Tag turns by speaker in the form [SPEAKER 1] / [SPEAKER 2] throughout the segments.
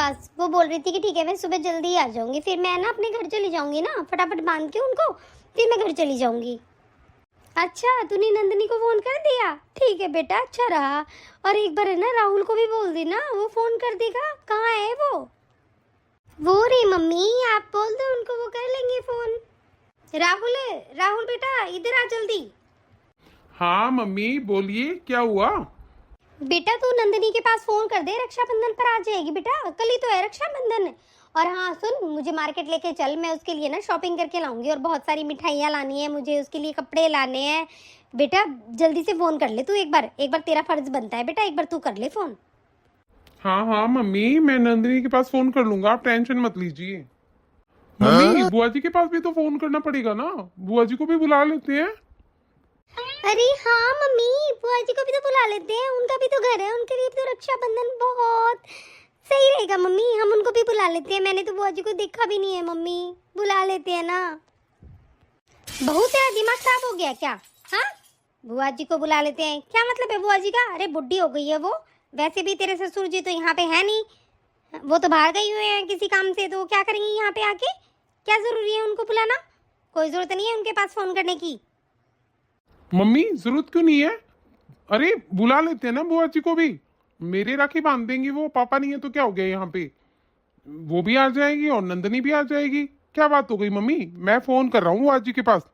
[SPEAKER 1] पास। वो बोल रही थी कि ठीक है मैं सुबह जल्दी आ जाऊंगी, फिर मैं ना अपने घर चली जाऊंगी ना, फटाफट बांध के उनको, फिर मैं घर चली जाऊंगी। अच्छा, तूने नंदिनी को फोन कर दिया? ठीक है बेटा, अच्छा रहा। और एक बार है ना राहुल को भी बोल देना, वो फोन कर देगा। कहाँ है वो रे मम्मी, आप बोल दो उनको, वो कर लेंगे फोन। राहुल है, राहुल बेटा इधर आ जल्दी।
[SPEAKER 2] हाँ मम्मी बोलिए, क्या हुआ?
[SPEAKER 1] बेटा तू नंदिनी के पास फोन कर दे, रक्षाबंधन पर आ जाएगी बेटा, कल ही तो है रक्षाबंधन। और हाँ सुन, मुझे मार्केट लेके चल, मैं उसके लिए ना शॉपिंग करके लाऊंगी, और बहुत सारी मिठाइयाँ लानी है मुझे, उसके लिए कपड़े लाने हैं। बेटा जल्दी से फोन कर ले तू, एक बार तेरा फर्ज बनता है बेटा, एक बार तू कर ले फोन।
[SPEAKER 2] हाँ हाँ मम्मी, मैं नंदिनी के पास फोन कर लूंगा, आप टेंशन मत लीजिए। मम्मी बुआ जी के पास भी तो फोन करना पड़ेगा ना, बुआ जी को भी बुला लेते हैं।
[SPEAKER 1] अरे हाँ मम्मी, बुआ जी को भी तो बुला लेते हैं, उनका भी तो घर है, उनके लिए भी तो रक्षाबंधन बहुत सही रहेगा मम्मी, हम उनको भी बुला लेते हैं। मैंने तो बुआ जी को देखा भी नहीं है मम्मी, बुला लेते हैं ना। बहुत तेरा दिमाग खराब हो गया क्या? हाँ, बुआ जी को बुला लेते हैं, क्या मतलब है बुआ जी का? अरे बुढ़ी हो गई है वो, वैसे भी तेरे ससुर जी तो यहाँ पे है नहीं, वो तो बाहर गई हुए हैं किसी काम से, तो वो क्या करेंगी यहाँ पे आके? क्या जरूरी है उनको बुलाना? कोई जरूरत नहीं है उनके पास फोन करने की।
[SPEAKER 2] मम्मी जरूरत क्यों नहीं है? अरे बुला लेते हैं ना बुआ जी को भी, मेरे राखी बांध देंगी वो, पापा नहीं है तो क्या हो गया यहाँ पे, वो भी आ जाएगी और नंदनी भी आ जाएगी। क्या बात हो गई मम्मी, मैं फोन कर रहा हूँ बुआ जी के पास,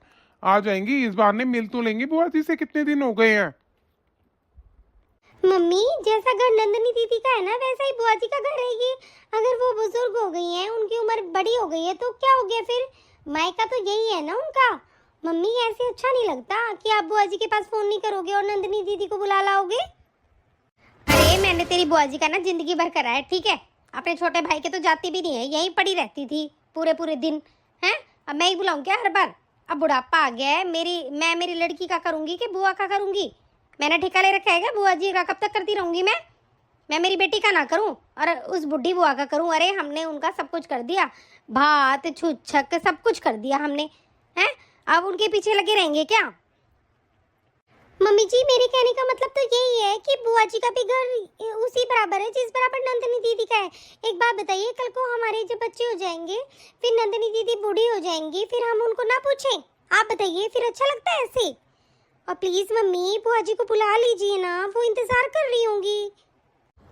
[SPEAKER 2] आ जाएंगी, इस बहाने मिल तो लेंगे बुआ जी से, कितने दिन हो गए हैं।
[SPEAKER 1] मम्मी जैसा घर नंदनी दीदी का है ना, वैसा ही बुआ जी का घर है ये। अगर वो बुजुर्ग हो गई हैं, उनकी उम्र बड़ी हो गई है, तो क्या हो गया फिर? मायका तो यही है ना उनका। मम्मी ऐसे अच्छा नहीं लगता कि आप बुआ जी के पास फोन नहीं करोगे और नंदनी दीदी को बुला लाओगे। अरे मैंने तेरी बुआ जी का ना जिंदगी भर करा है, ठीक है? अपने छोटे भाई के तो जाती भी नहीं है, यहीं पड़ी रहती थी पूरे पूरे दिन। हैं, अब मैं ही बुलाऊं क्या हर बार? अब बुढ़ापा आ गया है, मैं मेरी लड़की का करूंगी कि बुआ का करूंगी? मैंने ठेका ले रखा है क्या बुआ जी का? कब तक करती रहूंगी मैं मेरी बेटी का ना करूं और उस बुढ़ी बुआ का करूं? अरे हमने उनका सब कुछ कर दिया, भात छुच्छक सब कुछ कर दिया हमने, हैं? अब उनके पीछे लगे रहेंगे क्या? मम्मी जी मेरे कहने का मतलब तो यही है कि बुआ जी का भी घर उसी बराबर है जिस बराबर नंदिनी दीदी का है। एक बात बताइए, कल को हमारे जब बच्चे हो जाएंगे, फिर नंदिनी दीदी बूढ़ी हो जाएंगी, फिर हम उनको ना पूछें? आप बताइए, फिर अच्छा लगता है ऐसे? और प्लीज मम्मी बुआ जी को बुला लीजिए ना, वो इंतजार कर रही होंगी।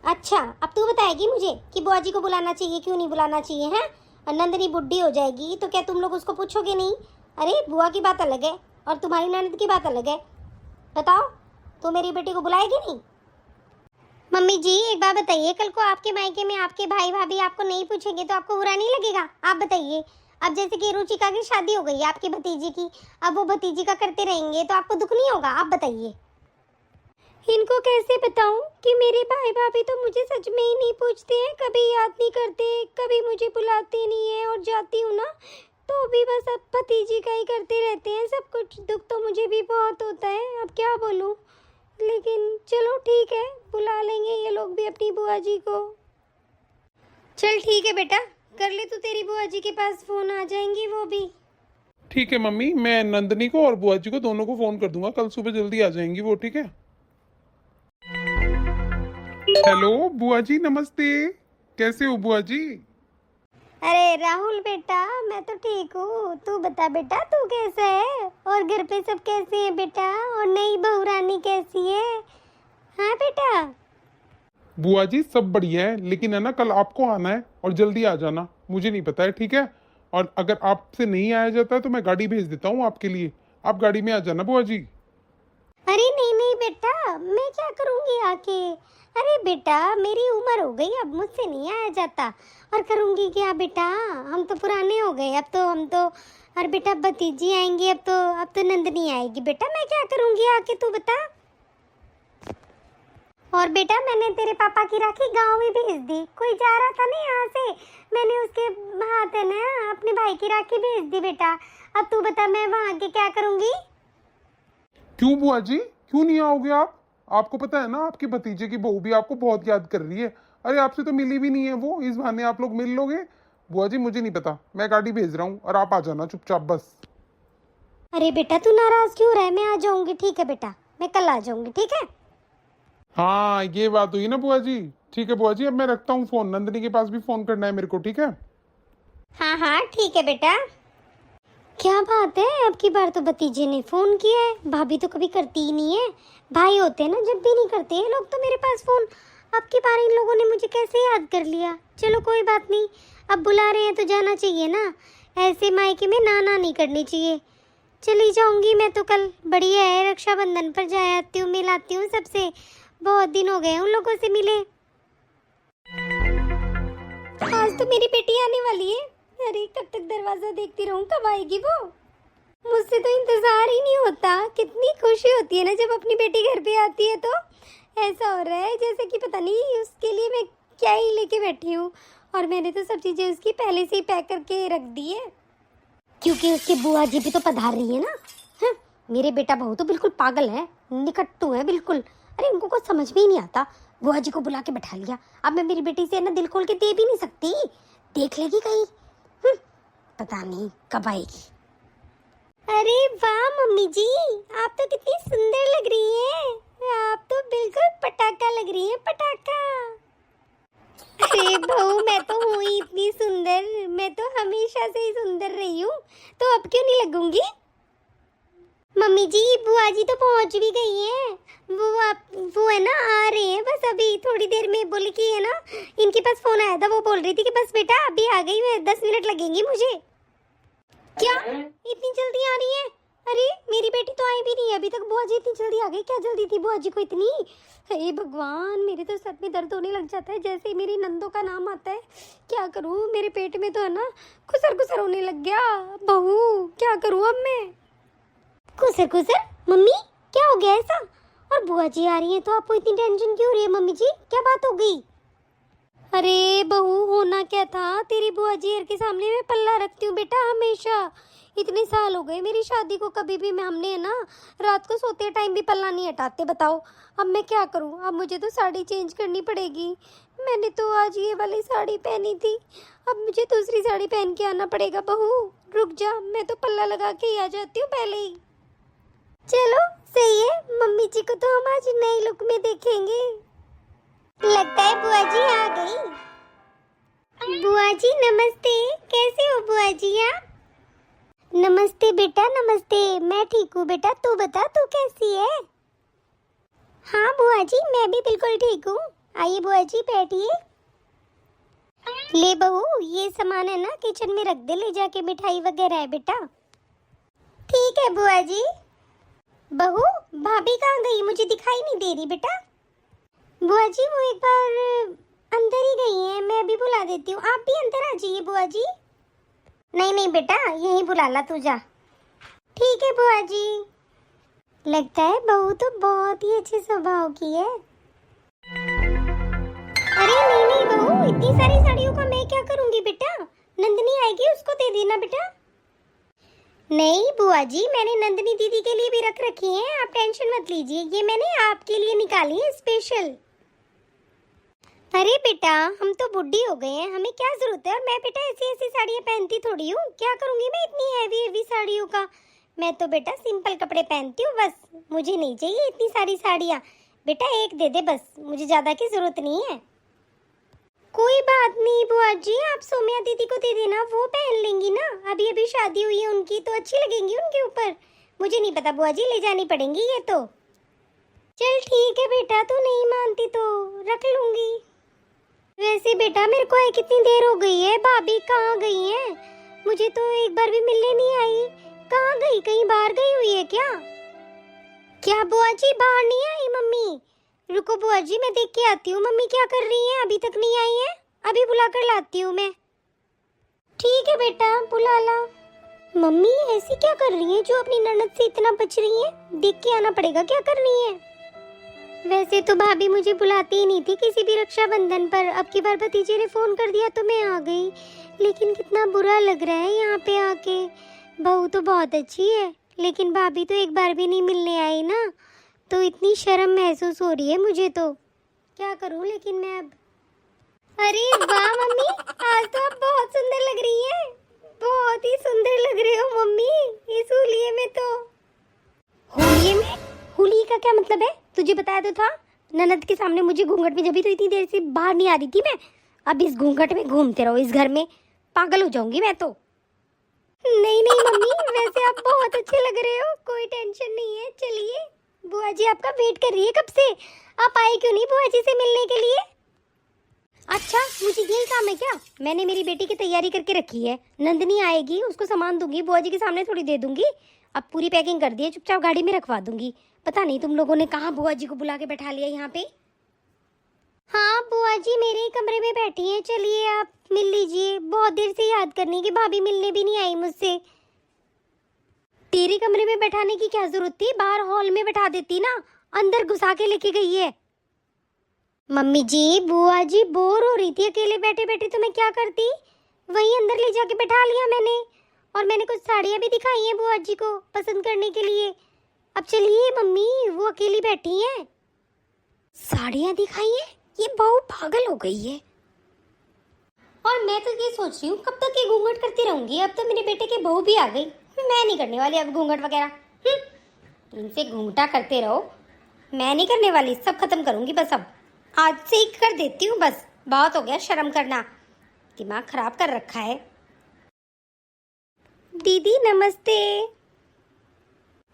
[SPEAKER 1] अच्छा अब तू बताएगी मुझे कि बुआ जी को बुलाना चाहिए क्यों नहीं बुलाना चाहिए, है? और नंदिनी बुढ़ी हो जाएगी तो क्या तुम लोग उसको पूछोगे नहीं? अरे बुआ की बात अलग है और तुम्हारी ननद की बात अलग है। बताओ, तो मेरी बेटी को बुलाएगी नहीं? मम्मी जी एक बात बताइए, कल को आपके मायके में आपके भाई भाभी आपको नहीं पूछेंगे तो आपको बुरा नहीं लगेगा? आप बताइए। अब जैसे कि रुचिका की शादी हो गई है आपकी भतीजी की, अब वो भतीजी का करते रहेंगे तो आपको दुख नहीं होगा? आप बताइए। इनको कैसे बताऊं कि मेरे भाई भाभी तो मुझे सच में ही नहीं पूछते हैं, कभी याद नहीं करते, कभी मुझे बुलाते नहीं है, और जाती हूँ ना तो भी बस अब भतीजी का ही करते रहते हैं सब कुछ। दुख तो मुझे भी बहुत होता है, अब क्या बोलूं, लेकिन चलो ठीक है, बुला लेंगे ये लोग भी अपनी बुआ जी को। चल ठीक है बेटा, कर ले तू, तेरी बुआ जी के पास फोन, आ जाएंगी वो भी।
[SPEAKER 2] ठीक है मम्मी, मैं नंदनी को और बुआ जी को दोनों को फोन कर दूंगा, कल सुबह जल्दी आ जाएंगी वो, ठीक है? हेलो बुआ जी, नमस्ते, कैसे हो बुआ जी?
[SPEAKER 1] अरे राहुल बेटा, मैं तो ठीक हूँ, तू बता बेटा तू कैसा है? और घर पे सब कैसे हैं बेटा? और नई बहू रानी कैसी है? हाँ बेटा।
[SPEAKER 2] बुआ जी सब बढ़िया है, लेकिन है ना कल आपको आना है और जल्दी आ जाना, मुझे नहीं पता है, ठीक है? और अगर आपसे नहीं आया जाता है तो मैं गाड़ी भेज देता हूँ आपके लिए, आप गाड़ी में आ जाना बुआ जी।
[SPEAKER 1] अरे नहीं नहीं बेटा, मैं क्या करूँगी आके? अरे बेटा मेरी उम्र हो गई, अब मुझसे नहीं आया जाता, और करूँगी क्या बेटा? हम तो पुराने हो गए, अब तो हम तो, और बेटा भतीजी आएंगी, अब तो नंदनी आएगी बेटा, मैं क्या करूँगी आके, तू बता। और बेटा मैंने तेरे पापा की राखी गांव में भेज दी, कोई जा रहा था ना यहाँ से, मैंने उसके हाथ है ना अपने भाई की राखी भेज दी बेटा। अब तू बता मैं वहाँ के क्या करूँगी?
[SPEAKER 2] क्यों बुआ जी, क्यों नहीं आओगे आप? आपको पता है ना आपके भतीजे की बहू भी आपको बहुत याद कर रही है, अरे आपसे तो मिली भी नहीं है वो, इस बहाने आप लोग मिल लोगे। बुआ जी मुझे नहीं पता, मैं गाड़ी भेज रहा हूँ और आप आ जाना चुपचाप बस।
[SPEAKER 1] अरे बेटा तू नाराज क्यों रहा है? मैं आ जाऊंगी, ठीक है बेटा, मैं कल आ जाऊंगी, ठीक है?
[SPEAKER 2] हाँ ये बात हुई ना बुआ जी, ठीक है बुआ जी, अब मैं रखता हूँ फोन, नंदिनी के पास भी फोन करना है मेरे को, ठीक है?
[SPEAKER 1] हाँ हाँ ठीक है बेटा। क्या बात है, अब की बार तो भतीजे ने फोन किया है, भाभी तो कभी करती ही नहीं है। भाई होते हैं ना, जब भी नहीं करते हैं लोग तो मेरे पास फोन। अब की बार इन लोगों ने मुझे कैसे याद कर लिया। चलो कोई बात नहीं, अब बुला रहे हैं तो जाना चाहिए ना। ऐसे मायके में ना ना नहीं करनी चाहिए। चली जाऊंगी मैं तो कल, बढ़िया है, रक्षाबंधन पर जा आती हूँ, मिल आती हूँ सबसे। बहुत दिन हो गए हैं उन लोगों से मिले। आज तो मेरी बेटी आने वाली है। अरे कब तक दरवाजा देखती रहूं, कब आएगी वो। मुझसे तो इंतजार ही नहीं होता। कितनी खुशी होती है ना जब अपनी बेटी घर पे आती है। तो ऐसा हो रहा है जैसे कि पता नहीं उसके लिए मैं क्या ही लेके बैठी हूँ। और मैंने तो सब चीजें उसकी पहले से ही पैक करके रख दी है, क्योंकि उसकी बुआ जी भी तो पधार रही है ना। हाँ, मेरे बेटा बहू तो बिल्कुल पागल है, निकट्टू है बिल्कुल। अरे उनको कुछ समझ में ही नहीं आता। बुआ जी को बुला के बैठा लिया। अब मैं मेरी बेटी से ना दिल खोल के दे भी नहीं सकती, देख लेगी कहीं। पता नहीं कब आएगी। अरे वाह मम्मी जी, आप तो कितनी सुंदर लग रही हैं। आप तो बिल्कुल पटाखा लग रही हैं, पटाखा। अरे बहू, मैं तो हूँ ही इतनी सुंदर, मैं तो हमेशा से ही सुंदर रही हूँ, तो अब क्यों नहीं लगूंगी। मम्मी जी, बुआ जी तो पहुंच भी गई हैं। वो है ना, आ रहे हैं बस अभी थोड़ी देर में। बोली कि है ना, इनके पास फोन आया था, वो बोल रही थी कि बस बेटा अभी आ गई मैं, 10 मिनट लगेंगे मुझे। क्या इतनी जल्दी आ रही है? अरे मेरी बेटी तो आई भी नहीं है अभी तक, बुआ जी इतनी जल्दी आ गई। क्या जल्दी थी बुआ जी को इतनी? हे भगवान, मेरे तो सर में दर्द होने लग जाता है जैसे ही मेरी नंदों का नाम आता है। क्या करूँ, मेरे पेट में तो है ना खुसर खुसर होने लग गया। बहू क्या करूँ अब मैं? खुसर खुसर? मम्मी क्या हो गया ऐसा? और बुआ जी आ रही है तो आपको इतनी टेंशन क्यों हो रही है मम्मी जी? क्या बात हो गई? अरे बहू, होना क्या था, तेरी बुआ जी के सामने मैं पल्ला रखती हूँ बेटा हमेशा। इतने साल हो गए मेरी शादी को, कभी भी मैं हमने है ना रात को सोते टाइम भी पल्ला नहीं हटाते। बताओ अब मैं क्या करूँ? अब मुझे तो साड़ी चेंज करनी पड़ेगी। मैंने तो आज ये वाली साड़ी पहनी थी, अब मुझे दूसरी साड़ी पहन के आना पड़ेगा। बहू रुक जा, मैं तो पल्ला लगा के ही आ जाती हूँ पहले ही। चलो सही है, मम्मी जी को तो हम आज नए लुक में देखेंगे। लगता है बुआ जी आ गई। बुआ जी नमस्ते, कैसे हो बुआ जी आप? नमस्ते बेटा नमस्ते, मैं ठीक हूँ बेटा, तू बता तू कैसी है? हाँ बुआ जी मैं भी बिल्कुल ठीक हूँ। आइए बुआ जी बैठिए। ले बहू, ये सामान है ना किचन में रख दे, ले जाके मिठाई वगैरह है बेटा। ठीक है बुआ जी। बहू भाभी कहाँ गई, मुझे दिखाई नहीं दे रही बेटा। बुआ जी वो एक बार अंदर ही गई हैं, मैं अभी बुला देती हूँ, आप भी अंदर आ जाइए बुआ जी। नहीं नहीं बेटा, यहीं बुला ला तू जा। ठीक है बुआ जी। लगता है बहू तो बहुत ही अच्छे स्वभाव की है। अरे नहीं नहीं बहू, इतनी सारी साड़ियों का मैं क्या करूँगी बेटा? नंदिनी आएगी उसको दे देना बेटा। नहीं बुआ जी, मैंने नंदिनी दीदी के लिए भी रख रखी हैं, आप टेंशन मत लीजिए, ये मैंने आपके लिए निकाली है स्पेशल। अरे बेटा हम तो बुढ़ी हो गए हैं, हमें क्या जरूरत है? और मैं बेटा ऐसी ऐसी साड़ियाँ पहनती थोड़ी हूँ, क्या करूँगी मैं इतनी हैवी हैवी साड़ियों का? मैं तो बेटा सिंपल कपड़े पहनती हूँ बस, मुझे नहीं चाहिए इतनी सारी साड़ियाँ। बेटा एक दे दे बस, मुझे ज़्यादा की जरूरत नहीं है। कोई बात नहीं बुआ जी, आप सोम्या दीदी को दे देना, वो पहन लेंगी ना, अभी अभी शादी हुई है उनकी तो अच्छी लगेंगी उनके ऊपर। मुझे नहीं पता बुआ जी, ले जानी पड़ेंगी ये तो। चल ठीक है बेटा, तू नहीं मानती तो रख लूंगी। वैसे बेटा मेरे को है कितनी देर हो गई है, भाभी कहाँ गई हैं? मुझे तो एक बार भी मिलने नहीं आई। कहाँ गई, कहीं बाहर गई हुई है क्या? क्या बुआ जी बाहर नहीं आई मम्मी? रुको बुआ जी मैं देख के आती हूँ मम्मी क्या कर रही हैं, अभी तक नहीं आई है, अभी बुला कर लाती हूँ मैं। ठीक है बेटा बुला ला। मम्मी ऐसी क्या कर रही है जो अपनी ननद से इतना बच रही है? देख के आना पड़ेगा क्या कर रही है। वैसे तो भाभी मुझे बुलाती ही नहीं थी किसी भी रक्षाबंधन पर, अब की बार भतीजे ने फोन कर दिया तो मैं आ गई। लेकिन कितना बुरा लग रहा है यहाँ पे आके। बहू तो बहुत अच्छी है, लेकिन भाभी तो एक बार भी नहीं मिलने आई ना, तो इतनी शर्म महसूस हो रही है मुझे तो। क्या करूं लेकिन मैं अब। अरे वाह मम्मी, आज तो आप बहुत सुंदर लग रही हैं, बहुत ही सुंदर लग रहे हो मम्मी इस होलिये में तो। होलिये में? होली का क्या मतलब है? तुझे बताया तो था ननद के सामने मुझे घूंघट में, जब तो इतनी देर से बाहर नहीं आ रही थी मैं। अब इस घूंघट में घूमते रहो इस घर में, पागल हो जाऊंगी मैं तो। नहीं नहीं मम्मी, वैसे आप बहुत अच्छे लग रहे हो, कोई टेंशन नहीं है। चलिए, बुआ जी आपका वेट कर रही है कब से, आप आए क्यों नहीं बुआ जी से मिलने के लिए? अच्छा, मुझे यही काम है क्या? मैंने मेरी बेटी की तैयारी करके रखी है, नंदनी आएगी उसको सामान दूंगी, बुआ जी के सामने थोड़ी दे दूंगी। अब पूरी पैकिंग कर दी है, चुपचाप गाड़ी में रखवा दूंगी। पता नहीं तुम लोगों ने कहाँ बुआ जी को बुला के बैठा लिया यहाँ पे। हाँ बुआ जी मेरे ही कमरे में बैठी हैं, चलिए आप मिल लीजिए। बहुत देर से याद करनी कि भाभी मिलने भी नहीं आई मुझसे। तेरे कमरे में बैठाने की क्या जरूरत थी, बाहर हॉल में बैठा देती ना, अंदर घुसा के लेके गई है। मम्मी जी, बुआ जी बोर हो रही थी अकेले बैठे बैठे, तो मैं क्या करती, वहीं अंदर ले जाके बैठा लिया मैंने। और मैंने कुछ साड़ियाँ भी दिखाई हैं बुआ जी को पसंद करने के लिए। अब चलिए मम्मी, वो अकेली बैठी हैं। साड़ियाँ दिखाई हैं? ये बहू पागल हो गई है। और मैं तो ये सोच रही हूँ कब तक ये घूंघट करती रहूंगी। अब तो मेरे बेटे की बहू भी आ गई, मैं नहीं करने वाली अब घूंघट वगैरह। इनसे घूंघटा करते रहो, मैं नहीं करने वाली, सब खत्म करूंगी बस। अब आज से ही कर देती हूँ बस, बहुत हो गया शर्म करना, दिमाग खराब कर रखा है। दीदी नमस्ते।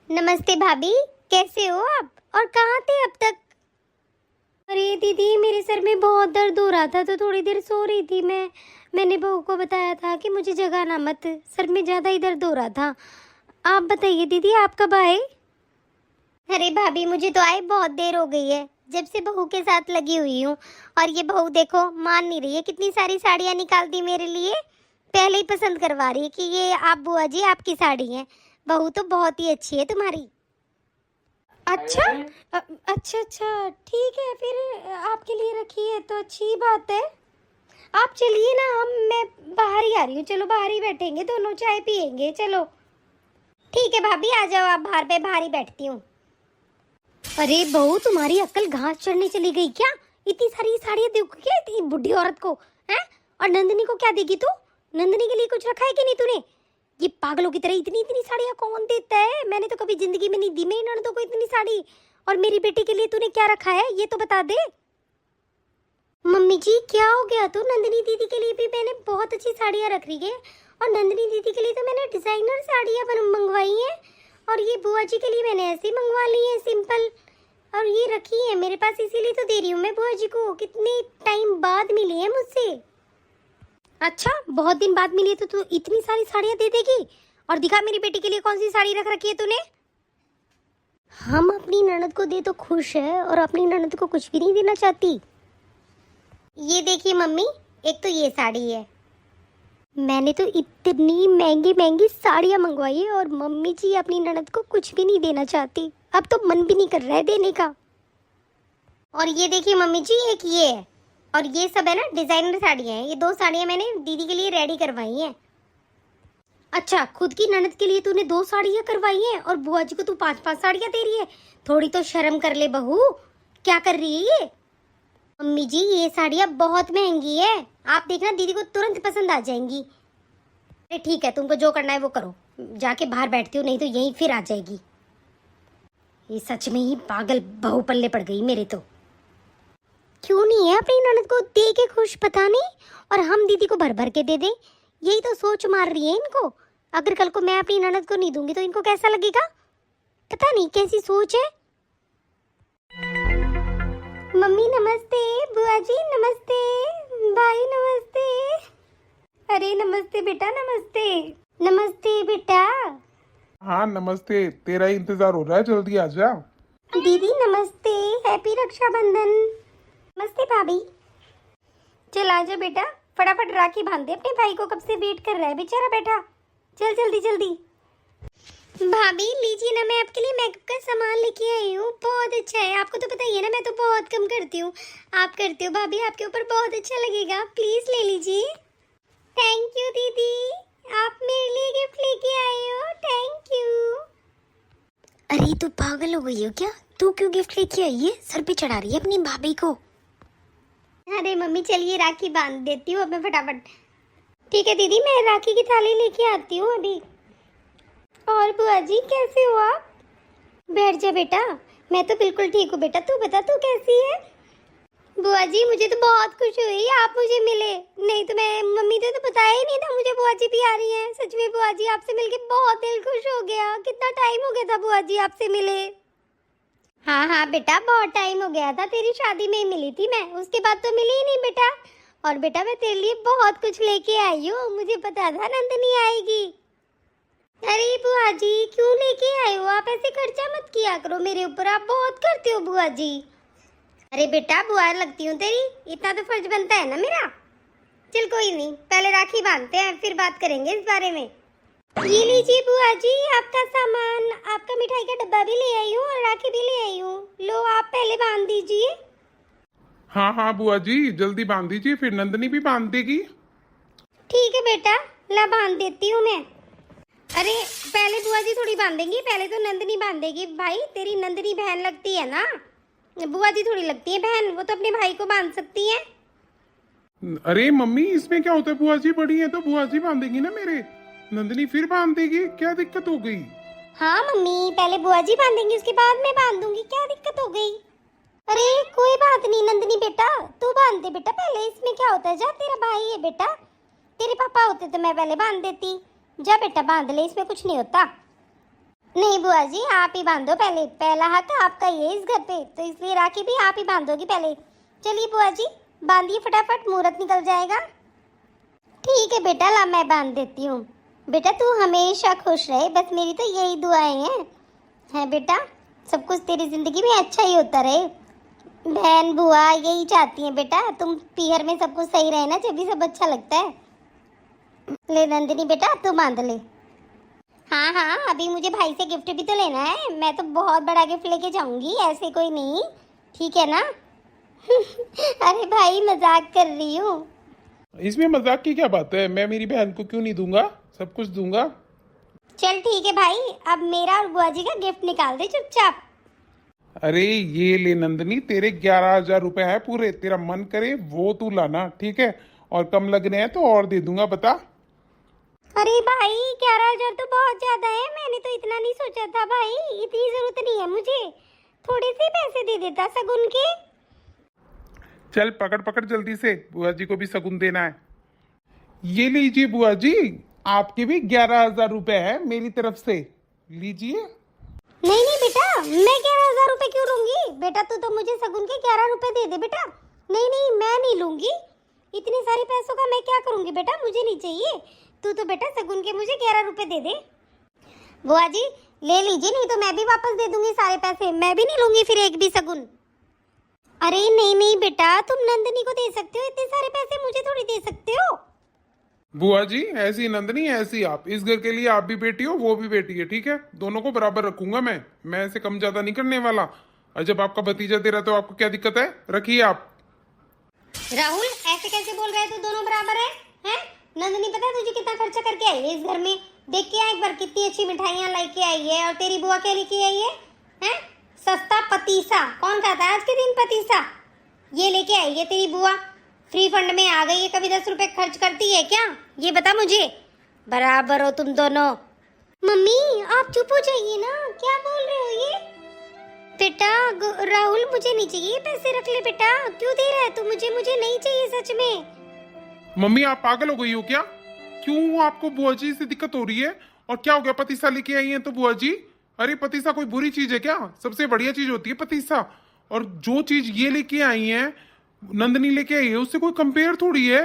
[SPEAKER 1] नमस्ते भाभी, कैसे हो आप, और कहाँ थे अब तक? अरे दीदी, मेरे सर में बहुत दर्द हो रहा था तो थोड़ी देर सो रही थी मैं। मैंने बहू को बताया था कि मुझे जगाना मत, सर में ज़्यादा ही दर्द हो रहा था। आप बताइए दीदी, आप कब आए? अरे भाभी, मुझे तो आए बहुत देर हो गई है, जब से बहू के साथ लगी हुई हूँ। और ये बहू देखो मान नहीं रही है, कितनी सारी साड़ियाँ निकाल दी मेरे लिए, पहले ही पसंद करवा रही है कि ये आप बुआ जी आपकी साड़ी है। बहू तो बहुत ही अच्छी है तुम्हारी। अच्छा अच्छा ठीक है, फिर आपके लिए रखी है तो अच्छी बात है। आप चलिए ना, मैं बाहर ही आ रही हूँ, चलो बाहर ही बैठेंगे दोनों, चाय पियेंगे। चलो ठीक है भाभी, आ जाओ आप बाहर पे, बाहर ही बैठती हूँ। अरे बहू, तुम्हारी अक्ल घास चढ़ने चली गई क्या? इतनी सारी साड़ियाँ देखो क्या इतनी बुढ़ी औरत को, हैं? और नंदनी को क्या देगी तू? नंदनी के लिए कुछ रखा है कि नहीं तूने? ये पागलों की तरह इतनी इतनी साड़ियाँ कौन देता है? मैंने तो कभी जिंदगी में नहीं दी मेरी ननदों को इतनी साड़ी। और मेरी बेटी के लिए तूने क्या रखा है ये तो बता दे। मम्मी जी क्या हो गया? तो नंदनी दीदी के लिए भी मैंने बहुत अच्छी साड़ियाँ रख रही है, और नंदनी दीदी के लिए तो मैंने डिजाइनर साड़ियाँ मंगवाई हैं, और ये बुआ जी के लिए मैंने ऐसे ही मंगवा ली है सिंपल, और ये रखी है मेरे पास, इसीलिए तो दे रही हूँ मैं बुआ जी को। कितने टाइम बाद मिली है मुझसे। अच्छा, बहुत दिन बाद मिली है तो तू इतनी सारी साड़ियाँ दे देगी? और दिखा मेरी बेटी के लिए कौन सी साड़ी रख रखी है तूने। हम अपनी ननद को दे तो खुश है, और अपनी ननद को कुछ भी नहीं देना चाहती। ये देखिए मम्मी, एक तो ये साड़ी है, मैंने तो इतनी महंगी महंगी साड़ियाँ मंगवाई है, और मम्मी जी अपनी ननद को कुछ भी नहीं देना चाहती। अब तो मन भी नहीं कर रहा है देने का। और ये देखिए मम्मी जी, एक ये है, और ये सब है ना डिजाइनर साड़ियाँ हैं। ये 2 साड़ियाँ मैंने दीदी के लिए रेडी करवाई हैं। अच्छा, खुद की ननद के लिए तूने 2 साड़ियाँ करवाई हैं, और बुआ जी को तू 5-5 साड़ियाँ दे रही है? थोड़ी तो शर्म कर ले बहू, क्या कर रही है ये? मम्मी जी ये साड़ियाँ बहुत महंगी है, आप देखना दीदी को तुरंत पसंद आ जाएंगी। अरे ठीक है, तुमको जो करना है वो करो, जाके बाहर बैठती हो, नहीं तो यहीं फिर आ जाएगी। ये सच में ही पागल बहू पल्ले पड़ गई मेरे तो। क्यों नहीं है अपनी ननद को दे के खुश, पता नहीं, और हम दीदी को भर भर के दे दें, यही तो सोच मार रही है इनको। अगर कल को मैं अपनी ननद को नहीं दूंगी तो इनको कैसा लगेगा, पता नहीं कैसी सोच है। मम्मी नमस्ते, बुआ जी नमस्ते, भाई नमस्ते। अरे नमस्ते बेटा, नमस्ते। नमस्ते बेटा।
[SPEAKER 2] हाँ नमस्ते, तेरा ही इंतजार हो रहा है, जल्दी आ जा।
[SPEAKER 1] दीदी नमस्ते, हैप्पी रक्षाबंधन। नमस्ते भाभी। चल आजा बेटा, फटाफट राखी बांध दे अपने भाई को, कब से वेट कर रहा है बेचारा बैठा। चल जल्दी जल्दी। भाभी लीजिए ना, मैं आपके लिए मेकअप का सामान लेके आई हूँ, बहुत अच्छा है। आपको तो पता ही है ना, मैं तो बहुत कम करती हूँ, आप करते हो भाभी, आपके ऊपर बहुत अच्छा लगेगा, प्लीज ले लीजिए। थैंक यू दीदी, आप मेरे लिए गिफ्ट लेके आए हो, थैंक यू। अरे तू पागल हो गई हो क्या? तू क्यों गिफ्ट लेके आई है? सर पे चढ़ा रही है अपनी भाभी को। अरे मम्मी चलिए राखी बांध देती हूँ अब मैं फटाफट। ठीक है दीदी, मैं राखी की थाली लेके आती हूँ अभी। और बुआ जी कैसे हो आप? बैठ जा बेटा, मैं तो बिल्कुल ठीक हूँ बेटा, तू बता तू कैसी है? बुआ जी मुझे तो बहुत खुशी हुई आप मुझे मिले, नहीं तो मैं मम्मी ने तो बताया ही नहीं था मुझे बुआ जी भी आ रही हैं। सच में बुआ जी आपसे मिलके बहुत दिल खुश हो गया। कितना टाइम हो गया था बुआ जी आपसे मिले? हाँ हाँ बेटा बहुत टाइम हो गया था, तेरी शादी में ही मिली थी मैं, उसके बाद तो मिली ही नहीं बेटा। और बेटा मैं तेरे लिए बहुत कुछ लेके आई हूँ, मुझे पता था नंदनी आएगी। अरे बुआ जी क्यों लेके आए हो आप? ऐसे खर्चा मत किया करो मेरे ऊपर, आप बहुत करते हो बुआ जी। अरे बेटा बुआ लगती हूँ तेरी, इतना तो फर्ज बनता है ना मेरा। चल कोई नहीं, पहले राखी बांधते हैं फिर बात करेंगे इस बारे में। ये लीजिए बुआ जी आपका सामान, आपका मिठाई का डब्बा भी ले आई हूँ और राखी भी ले आई हूँ, लो आप पहले बांध दीजिए।
[SPEAKER 2] हाँ हाँ बुआ जी जल्दी बांध दीजिए, फिर नंदनी भी बांध देगी।
[SPEAKER 1] ठीक है बेटा, ला बांध देती हूँ मैं। अरे पहले बुआ जी थोड़ी बांधेंगी, पहले तो नंदनी बांधेगी। भाई तेरी नंदनी बहन लगती है ना, बुआ जी थोड़ी लगती है बहन, वो तो अपने भाई को बांध सकती है।
[SPEAKER 2] अरे मम्मी इसमें क्या होता है, बुआ जी बड़ी है तो बुआ जी बांधेगी ना मेरे, नंदनी फिर बांध देगी, क्या दिक्कत हो गई?
[SPEAKER 1] हाँ मम्मी पहले बुआ जी बांधेंगी उसके बाद मैं बांध दूंगी, क्या दिक्कत हो गई? अरे कोई बात नहीं नंदनी बेटा, तू बांध दे बेटा पहले, इसमें क्या होता है, जा तेरा भाई है बेटा, तेरे पापा होते तो मैं पहले बांध देती। जा बेटा बांध ले, इसमें कुछ नहीं होता। नहीं बुआ जी आप ही बांधो पहले, पहला हक आपका ये इस घर पे, तो इसलिए राखी भी आप ही बांधोगी पहले। चलिए बुआ जी बांधिए फटाफट, मुहूर्त निकल जाएगा। ठीक है बेटा ला मैं बांध देती हूँ। बेटा तू हमेशा खुश रहे, बस मेरी तो यही दुआएं हैं बेटा, सब कुछ तेरी जिंदगी में अच्छा ही होता रहे। बहन बुआ यही चाहती हैं बेटा, तुम पीहर में सब कुछ सही रहे ना, जब भी सब अच्छा लगता है। ले नंदिनी बेटा तू बांध ले। हाँ हाँ अभी मुझे भाई से गिफ्ट भी तो लेना है, मैं तो बहुत बड़ा गिफ्ट लेके जाऊंगी, ऐसे कोई नहीं, ठीक है ना? अरे भाई मजाक कर रही हूँ।
[SPEAKER 2] इसमें मजाक की क्या बात है, मैं मेरी बहन को क्यों नहीं दूंगा, सब कुछ दूंगा।
[SPEAKER 1] चल ठीक है भाई, अब मेरा और बुआ जी का गिफ्ट निकाल दे चुपचाप।
[SPEAKER 2] अरे ये ले नंदनी, तेरे 11,000 रुपए है पूरे, तेरा मन करे वो तू लाना, ठीक है, और कम लगने हैं तो और दे दूंगा, बता।
[SPEAKER 1] अरे भाई 11,000 तो बहुत ज्यादा है, मैंने तो इतना नहीं सोचा था भाई, इतनी जरूरत नहीं है मुझे, थोड़े से पैसे दे देता सगुन के।
[SPEAKER 2] चल पकड़ पकड़ जल्दी से, बुआ जी को भी शगुन देना है। ये लीजिए बुआ जी, आपके भी 11,000 रुपए है मेरी तरफ से, लीजिए।
[SPEAKER 1] नहीं नहीं बेटा, मैं 11,000 रुपए क्यों लूंगी बेटा, तू तो मुझे सगुन के 11 रुपए दे दे बेटा। नहीं नहीं मैं नहीं लूंगी, इतने सारे पैसों का मैं क्या करूंगी बेटा, मुझे नहीं चाहिए, तू तो बेटा सगुन के मुझे 11 रुपए दे दे। बुआ जी ले लीजिए, नहीं तो मैं भी वापस दे दूंगी सारे पैसे, मैं भी नहीं लूंगी फिर एक भी सगुन। अरे नहीं नहीं बेटा, तुम नंदनी को दे सकते हो, इतने सारे पैसे मुझे थोड़ी दे सकते हो।
[SPEAKER 2] बुआ जी ऐसी नंदनी ऐसी आप, इस घर के लिए आप भी बेटी हो वो भी बेटी है, ठीक है, दोनों को बराबर रखूंगा मैं ऐसे कम ज्यादा नहीं करने वाला। और जब आपका भतीजा दे रहा तो आपको क्या दिक्कत है, रखिए आप।
[SPEAKER 1] राहुल ऐसे कैसे बोल रहे हैं, तू दोनों बराबर है? नंदनी पता है तुझे कितना खर्चा करके आई है इस घर में, देख के एक बार कितनी अच्छी मिठाइयाँ लेके आई है, और तेरी बुआ क्या लेके आई है? सस्ता पतीसा, कौन खाता है आज के दिन पतीसा, ये लेके आई है तेरी बुआ, फ्री फंड में आ गई है, कभी 10 रुपए खर्च करती है क्या, ये बता मुझे, बराबर हो तुम दोनों। मम्मी आप चुप हो जाइए ना, क्या बोल रहे हो ये? बेटा राहुल मुझे नहीं चाहिए, पैसे रख ले बेटा, क्यों दे रहा है तू मुझे, मुझे नहीं चाहिए सच में।
[SPEAKER 2] मम्मी आप पागल हो गई हो क्या, क्यों आपको बुआ जी से दिक्कत हो रही है, और क्या हो गया, पतीसा लेके आई है तो बुआ जी, अरे पतीसा कोई बुरी चीज है क्या, सबसे बढ़िया चीज होती है पतीसा, और जो चीज ये लेके आई है नंदनी लेके आई है उससे कोई कंपेयर थोड़ी है,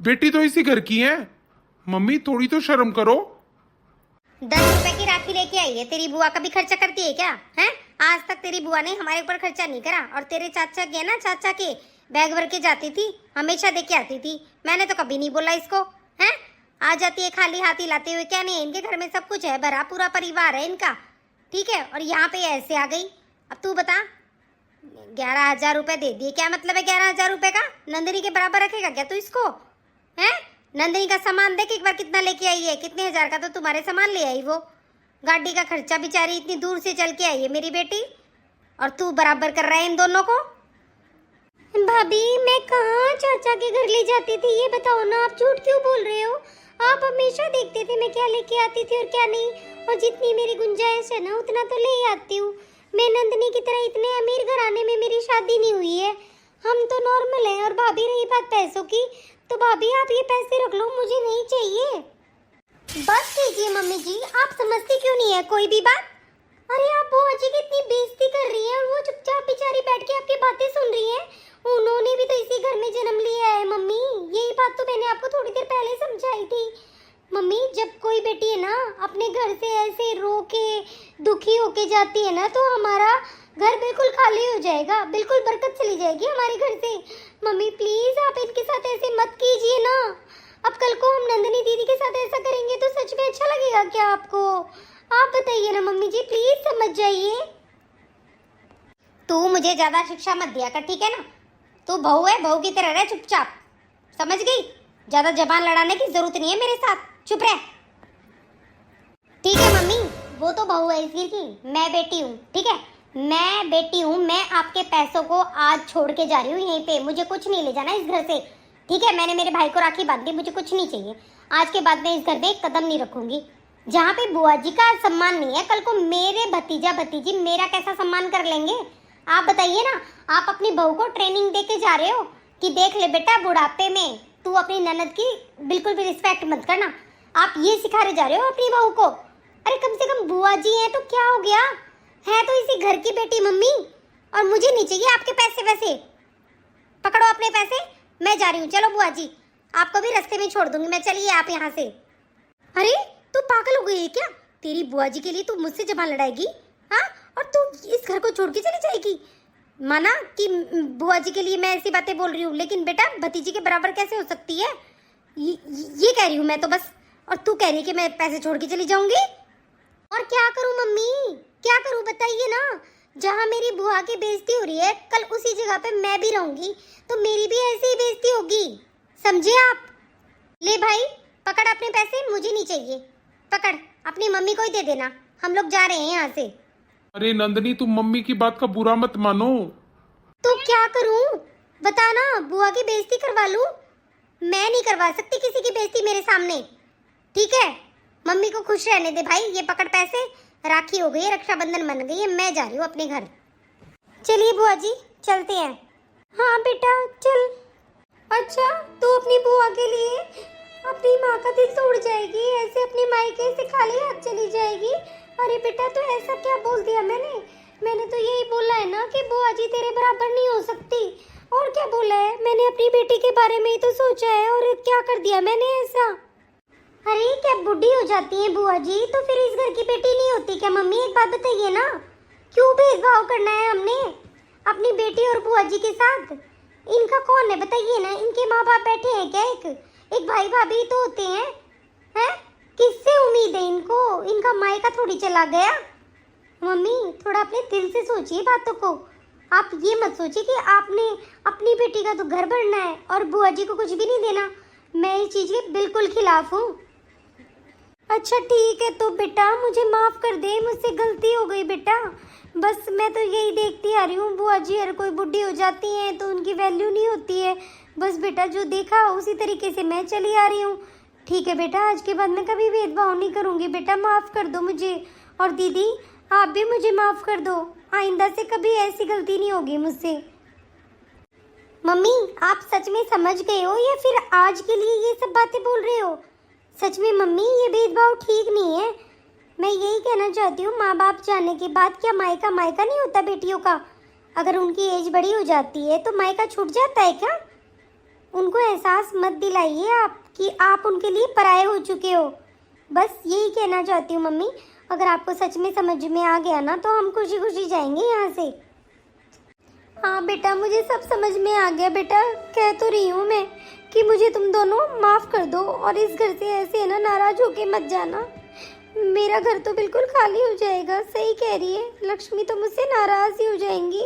[SPEAKER 2] बेटी तो इसी घर की है, मम्मी थोड़ी तो शर्म करो।
[SPEAKER 1] 10 रुपए की राखी लेके आई है, तेरी बुआ कभी खर्चा करती है क्या? हैं आज तक तेरी बुआ ने हमारे ऊपर खर्चा नहीं करा, और तेरे चाचा के ना, चाचा के बैग भर के जाती थी, हमेशा दे के आती थी, मैंने तो कभी नहीं बोला इसको, हैं आ जाती है खाली हाथी लाते हुए, क्या नहीं इनके घर में सब कुछ है, भरा पूरा परिवार है इनका, ठीक है, और यहाँ पे ऐसे आ गई। अब तू बता 11,000 रुपए दे दिए, क्या मतलब है 11,000 रुपए का, नंदिनी के बराबर रखेगा क्या तू इसको? हैं नंदिनी का सामान देख एक बार कितना लेके आई है, कितने हजार का तो तुम्हारे सामान ले आई वो, गाड़ी का खर्चा बेचारी इतनी दूर से चल के आई है मेरी बेटी, और तू बराबर कर रहा है इन दोनों को। भाभी मैं कहाँ चाचा के घर ले जाती थी, ये बताओ ना, आप झूठ क्यों बोल रहे हो? आप हमेशा देखते थे मैं क्या लेके आती थी और क्या नहीं, और जितनी मेरी गुंजाइश है ना उतना तो ले आती हूँ, मैं नंदनी की तरह इतने अमीर घराने में मेरी शादी नहीं हुई है, हम तो नॉर्मल हैं। और भाभी रही बात पैसों की, तो भाभी आप ये पैसे रख लो, मुझे नहीं चाहिए। बस कीजिए मम्मी जी, आप समझती क्यों नहीं है कोई भी बात? अरे आप बुआ जी की इतनी बेइज्जती कर रही हैं और वो चुपचाप बेचारी बैठ के आपकी बातें सुन रही हैं। उन्होंने भी तो इसी घर में जन्म लिया है मम्मी, यही बात तो मैंने आपको थोड़ी देर पहले समझाई थी। मम्मी, जब कोई बेटी है ना अपने घर से ऐसे रो के दुखी होके जाती है ना, तो हमारा घर बिल्कुल खाली हो जाएगा, बिल्कुल बरकत चली जाएगी हमारे घर से। मम्मी प्लीज आप इनके साथ ऐसे मत कीजिए ना। अब कल को हम नंदिनी दीदी के साथ ऐसा करेंगे तो सच में अच्छा लगेगा क्या आपको? आप बताइए ना मम्मी जी, प्लीज समझ जाइए। तू मुझे ज्यादा शिक्षा मत दिया कर, ठीक है ना? तू बहू है, बहू की तरह रह चुपचाप, समझ गई? ज्यादा जबान लड़ाने की जरूरत नहीं है मेरे साथ, चुप रह। ठीक है मम्मी, वो तो बहू है इस घर की, मैं बेटी हूँ, ठीक है? मैं बेटी हूँ, मैं आपके पैसों को आज छोड़ के जा रही हूँ यहीं पे, मुझे कुछ नहीं ले जाना इस घर से, ठीक है? मैंने मेरे भाई को राखी बांध दी, मुझे कुछ नहीं चाहिए। आज के बाद मैं इस घर में एक कदम नहीं रखूंगी। जहाँ पे बुआ जी का सम्मान नहीं है, कल को मेरे भतीजा भतीजी मेरा कैसा सम्मान कर लेंगे? आप बताइए ना। आप अपनी बहू को ट्रेनिंग दे के जा रहे हो कि देख ले बेटा, बुढ़ापे में तू अपनी ननद की बिल्कुल भी रिस्पेक्ट मत करना। आप ये सिखा रहे जा रहे हो अपनी बहू को? अरे कम से कम बुआ जी हैं तो क्या हो गया, है तो इसी घर की बेटी मम्मी। और मुझे नहीं चाहिए आपके पैसे वैसे, पकड़ो अपने पैसे, मैं जा रही हूँ। चलो बुआ जी, आपको भी रास्ते में छोड़ दूंगी मैं, चलिए आप यहाँ से। अरे तू पागल हो गई है क्या? तेरी बुआ जी के लिए तू मुझसे जबान लड़ाएगी? हाँ, और तू इस घर को छोड़ के चली जाएगी? माना कि बुआ जी के लिए मैं ऐसी बातें बोल रही हूँ, लेकिन बेटा भतीजी के बराबर कैसे हो सकती है? ये कह रही हूँ मैं तो बस, और तू कह रही है कि मैं पैसे छोड़ के चली जाऊंगी? और क्या करूँ मम्मी, क्या करूँ बताइए ना। जहाँ मेरी बुआ की बेइज्जती हो रही है, कल उसी जगह पे मैं भी रहूंगी तो मेरी भी ऐसी ही बेइज्जती होगी, समझे आप? ले भाई, पकड़ अपने पैसे, मुझे नहीं चाहिए, पकड़ अपनी मम्मी को ही दे देना, हम लोग जा रहे हैं यहाँ से।
[SPEAKER 2] अरे नंदनी, तुम मम्मी की बात का बुरा मत मानो।
[SPEAKER 1] तो क्या करूं बता ना, बुआ की बेइज्जती करवा लूं? मैं नहीं करवा सकती किसी की बेइज्जती मेरे सामने, ठीक है? मम्मी को खुश रहने दे भाई, ये पकड़ पैसे, राखी हो गई है, रक्षाबंधन बन गई है, मैं जा रही हूँ अपने घर। चलिए बुआ जी चलते हैं। हाँ बेटा चल। अच्छा, तू अपनी बुआ के लिए अपनी माँ का दिल तोड़ जाएगी, ऐसे अपनी मायके से खाली हाथ चली जाएगी? अरे बेटा, तो ऐसा क्या बोल दिया मैंने तो यही बोला है ना कि बुआ जी तेरे बराबर नहीं हो सकती। और क्या बोला है? मैंने अपनी बेटी के बारे में ही तो सोचा है, और क्या कर दिया मैंने ऐसा? अरे क्या बुढ़ी हो जाती है बुआ जी तो फिर इस घर की बेटी नहीं होती क्या मम्मी? एक बात बताइए ना, क्यों भेदभाव करना है हमने अपनी बेटी और बुआ जी के साथ? इनका कौन है बताइए ना, इनके माँ बाप बैठे हैं क्या? एक भाई भाभी तो होते हैं, हैं? किससे उम्मीद है इनको? इनका मायका थोड़ी चला गया। मम्मी थोड़ा अपने दिल से सोचिए बातों को, आप ये मत सोचिए कि आपने अपनी बेटी का तो घर भरना है और बुआ जी को कुछ भी नहीं देना। मैं इस चीज़ के बिल्कुल खिलाफ हूँ। अच्छा ठीक है, तो बेटा मुझे माफ़ कर दे, मुझसे गलती हो गई बेटा। बस मैं तो यही देखती आ रही हूँ, बुआ जी हर कोई बुढ़ी हो जाती हैं तो उनकी वैल्यू नहीं होती है। बस बेटा जो देखा उसी तरीके से मैं चली आ रही हूँ। ठीक है बेटा, आज के बाद मैं कभी भेदभाव नहीं करूँगी बेटा, माफ़ कर दो मुझे। और दीदी आप भी मुझे माफ़ कर दो, आइंदा से कभी ऐसी गलती नहीं होगी मुझसे। मम्मी आप सच में समझ गए हो या फिर आज के लिए ये सब बातें बोल रहे हो? सच में मम्मी ये भेदभाव ठीक नहीं है। मैं यही कहना चाहती हूँ, माँ बाप जाने के बाद क्या मायका मायका नहीं होता बेटियों का? अगर उनकी एज बड़ी हो जाती है तो मायका छूट जाता है क्या? उनको एहसास मत दिलाइए आप कि आप उनके लिए पराये हो चुके हो। बस यही कहना चाहती हूँ मम्मी, अगर आपको सच में समझ में आ गया ना तो हम खुशी खुशी जाएंगे यहाँ से। हाँ बेटा मुझे सब समझ में आ गया बेटा, कह तो रही हूँ मैं कि मुझे तुम दोनों माफ़ कर दो और इस घर से ऐसे है ना नाराज़ होके मत जाना। मेरा घर तो बिल्कुल खाली हो जाएगा। सही कह रही है लक्ष्मी, तो मुझसे नाराज़ ही हो जाएंगी।